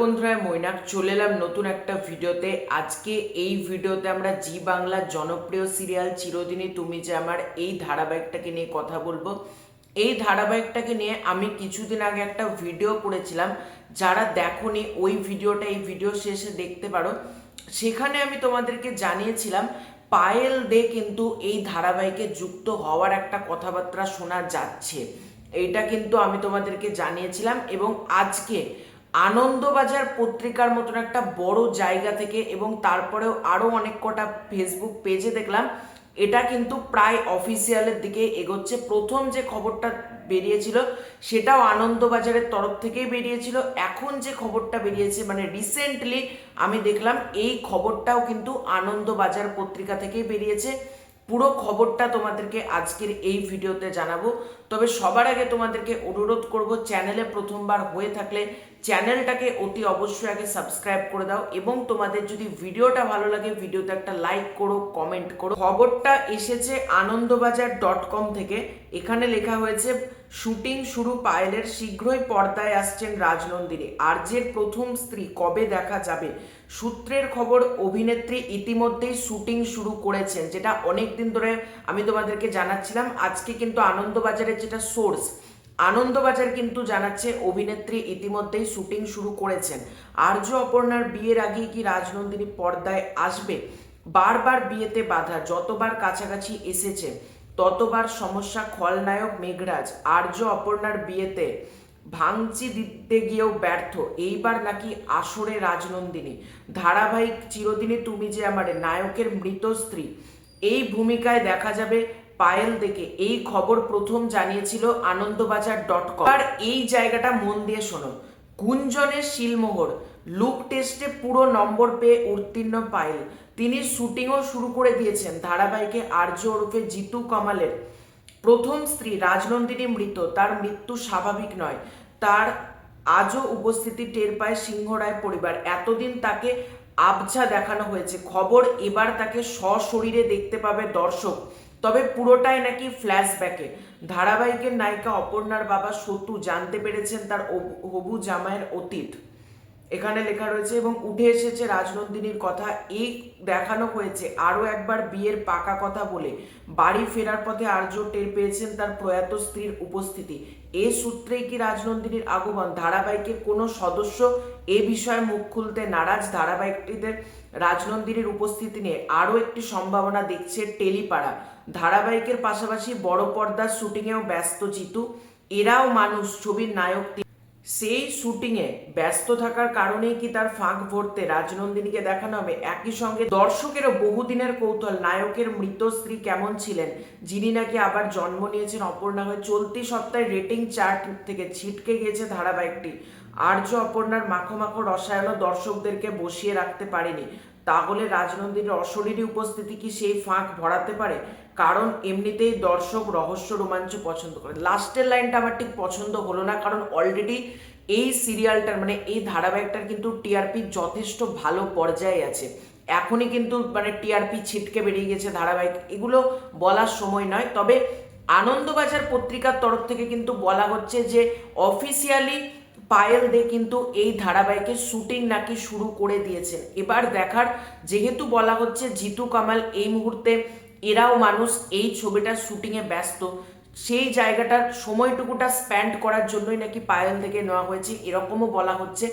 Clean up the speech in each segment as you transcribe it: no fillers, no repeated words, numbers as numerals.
বন্ধুরা, মৈনাক চলে এলাম নতুন একটা ভিডিওতে। আজকে এই ভিডিওতে আমরা জি বাংলার জনপ্রিয় সিরিয়াল চিরদিনই তুমি যে আমার এই ধারাবাহিকটাকে নিয়ে কথা বলবো। এই ধারাবাহিকটাকে নিয়ে আমি কিছুদিন আগে একটা ভিডিও করেছিলাম, যারা দেখোনি ওই ভিডিওটা এই ভিডিও শেষে দেখতে পারো। সেখানে আমি তোমাদেরকে জানিয়েছিলাম পায়েল দে কিন্তু এই ধারাবাহিকে যুক্ত হওয়ার একটা কথাবার্তা শোনা যাচ্ছে। এইটা কিন্তু আমি তোমাদেরকে জানিয়েছিলাম এবং আজকে আনন্দবাজার পত্রিকার মতন একটা বড় জায়গা থেকে এবং তারপরেও আরও অনেক কটা ফেসবুক পেজে দেখলাম এটা কিন্তু প্রায় অফিসিয়ালের দিকে এগোচ্ছে। প্রথম যে খবরটা বেরিয়েছিল সেটাও আনন্দবাজারের তরফ থেকেই বেরিয়েছিল। এখন যে খবরটা বেরিয়েছে মানে রিসেন্টলি আমি দেখলাম এই খবরটাও কিন্তু আনন্দবাজার পত্রিকা থেকেই বেরিয়েছে। পুরো খবরটা তোমাদেরকে আজকের এই ভিডিওতে জানাবো। তবে সবার আগে তোমাদেরকে অনুরোধ করব, চ্যানেলে প্রথমবার হয়ে থাকলে চ্যানেলটাকে অতি অবশ্যই আগে সাবস্ক্রাইব করে দাও এবং তোমাদের যদি ভিডিওটা ভালো লাগে ভিডিওতে একটা লাইক করো, কমেন্ট করো। খবরটা এসেছে আনন্দবাজার.com থেকে। এখানে লেখা হয়েছে শুটিং শুরু পায়েলের, শীঘ্রই পর্দায় আসছেন রাজনন্দিনী, আরজের প্রথম স্ত্রী কবে দেখা যাবে। সূত্রের খবর, অভিনেত্রী ইতিমধ্যেই শুটিং শুরু করেছেন, যেটা অনেক দিন ধরে আমি তোমাদেরকে জানাচ্ছিলাম। আজকে কিন্তু আনন্দবাজারের যেটা সোর্স, আনন্দবাজার কিন্তু জানাচ্ছে অভিনেত্রী ইতিমধ্যেই শুটিং শুরু করেছেন। আর্য অপর্ণার বিয়ের আগেই কি রাজনন্দিনী পর্দায় আসবে? বারবার বিয়েতে বাধা, যতবার কাছাকাছি এসেছে ততবার সমস্যা। খলনায়ক মেঘরাজ আর্য অপর্ণার বিয়েতে ভাঙচি দিতে গিয়েও ব্যর্থ, এইবার নাকি আসরে রাজনন্দিনী। ধারাবাহিক চিরদিনই তুমি যে আমার নায়কের মৃত স্ত্রী, এই ভূমিকায় দেখা যাবে পায়েল দেখে। এই খবর প্রথম জানিয়েছিল আনন্দবাজার.com। আর এই জায়গাটা মন দিয়ে শোনো। গুঞ্জনের শিলমোহর, লুক টেস্টে পুরো নম্বর পেয়ে উত্তীর্ণ পায়েল। তিনি শুটিংও শুরু করে দিয়েছেন। ধারাবাহিকে আর্য ওরফে জিতু কামালের প্রথম স্ত্রী রাজনন্দিনী মৃত, তার মৃত্যু স্বাভাবিক নয়, তার আজও উপস্থিতি টের পায় সিংহরায় পরিবার। এতদিন তাকে আবছা দেখানো হয়েছে, খবর এবার তাকে সশরীরে দেখতে পাবে দর্শক, তবে পুরোটাই নাকি ফ্ল্যাশব্যাকে। ধারাবাহিকের নায়িকা অপর্ণার বাবা সতু জানতে পেরেছেন তার হবু জামাইয়ের অতীত, এখানে লেখা রয়েছে, এবং উঠে এসেছে রাজনন্দিনীর কথা। এই দেখানো হয়েছে আরও একবার বিয়ের পাকা কথা বলে। বাড়ি ফেরার পথে আর্য টের পেয়েছেন তার প্রয়াত স্ত্রীর উপস্থিতি। এ সূত্রেই কি রাজনন্দিনীর আগমন? ধারাবাহিকের কোনো সদস্য এ বিষয়ে মুখ খুলতে নারাজ। ধারাবাহিকটিতে রাজনন্দিনীর উপস্থিতি নিয়ে আরও একটি সম্ভাবনা দেখছে টেলিপাড়া। ধারাবাহিকের পাশাপাশি বড় পর্দার শুটিংয়েও ব্যস্ত জিতু। এরাও মানুষ ছবির নায়ক, সেই শুটিংয়ে ব্যস্ত থাকার কারণেই কি তার ফাঁক ভরতে রাজনন্দিনীকে দেখানো হবে? একই সঙ্গে দর্শকেরও বহুদিনের কৌতূহল, নায়কের মৃত স্ত্রী কেমন ছিলেন, যিনি নাকি আবার জন্ম নিয়েছেন অপর্ণা হয়ে। চলতি সপ্তাহে রেটিং চার্ট থেকে ছিটকে গিয়েছে ধারাবাহিকটি। আর্য অপর্ণার মাখো মাখো রসায়নও দর্শকদেরকে বসিয়ে রাখতে পারেনি। তাহলে রাজনন্দিনীর অশরীরী উপস্থিতি কি সেই ফাঁক ভরাতে পারে? কারণ এমনিতেই দর্শক রহস্য রোমাঞ্চ পছন্দ করে। লাস্টের লাইনটা আমার ঠিক পছন্দ হলো না, কারণ অলরেডি এই সিরিয়ালটার মানে এই ধারাবাহিকটার কিন্তু টিআরপি যথেষ্ট ভালো পর্যায়ে আছে। এখনই কিন্তু মানে টিআরপি ছিটকে বেরিয়ে গেছে ধারাবাহিক, এগুলো বলার সময় নয়। তবে আনন্দবাজার পত্রিকার তরফ থেকে কিন্তু বলা হচ্ছে যে অফিসিয়ালি পায়েল দে কিন্তু এই ধারাবাহিকের শুটিং নাকি শুরু করে দিয়েছেন। এবার দেখার, যেহেতু বলা হচ্ছে জিতু কামাল এই মুহূর্তে, এরাও মানুষ, এই ছবিটার শুটিংয়ে ব্যস্ত, সেই জায়গাটার সময়টুকুটা স্প্যান্ড করার জন্যই নাকি পায়েল থেকে নেওয়া হয়েছে, এরকমও বলা হচ্ছে।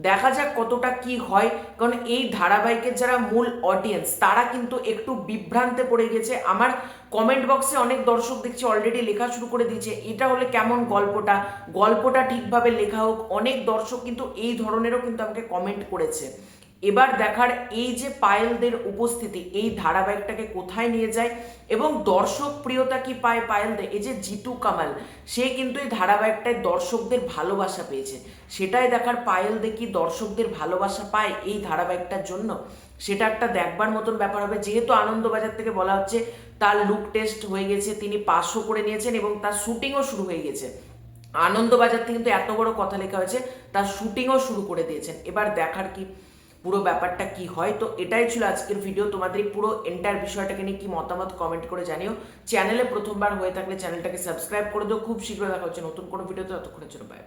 দেখা যাক কতটা কি হয়, কারণ এই ধারাবাহিকের যারা মূল অডিয়েন্স তারা কিন্তু একটু বিভ্রান্তে পড়ে গেছে। আমার কমেন্ট বক্সে অনেক দর্শক দেখছি অলরেডি লেখা শুরু করে দিয়েছে, এটা হলে কেমন গল্পটা ঠিকভাবে লেখা হোক। অনেক দর্শক কিন্তু এই ধরনেরও কিন্তু আমাকে কমেন্ট করেছে। এবার দেখার এই যে পায়েলদের উপস্থিতি এই ধারাবাহিকটাকে কোথায় নিয়ে যায় এবং দর্শক প্রিয়তা কি পায় পায়েলদের। এই যে জিতু কামাল, সে কিন্তু এই ধারাবাহিকটায় দর্শকদের ভালোবাসা পেয়েছে, সেটাই দেখার পায়েলদে কি দর্শকদের ভালোবাসা পায় এই ধারাবাহিকটার জন্য, সেটা একটা দেখবার মতন ব্যাপার হবে। যেহেতু আনন্দবাজার থেকে বলা হচ্ছে তার লুক টেস্ট হয়ে গেছে, তিনি পাসও করে নিয়েছেন এবং তার শুটিংও শুরু হয়ে গেছে। আনন্দবাজার থেকে কিন্তু এত বড় কথা লেখা হয়েছে, তার শুটিংও শুরু করে দিয়েছেন। এবার দেখার কি পুরো ব্যাপারটা কি হয়। তো এটাই ছিল আজকের ভিডিও। তোমাদের পুরো এন্টার বিষয়টাকে নিয়ে কি মতামত কমেন্ট করে জানিও। চ্যানেলে প্রথমবার হয়ে থাকলে চ্যানেলটাকে সাবস্ক্রাইব করে দিও। খুব শীঘ্র দেখা হচ্ছে নতুন কোনো ভিডিওতে, ততক্ষণের জন্য বাই।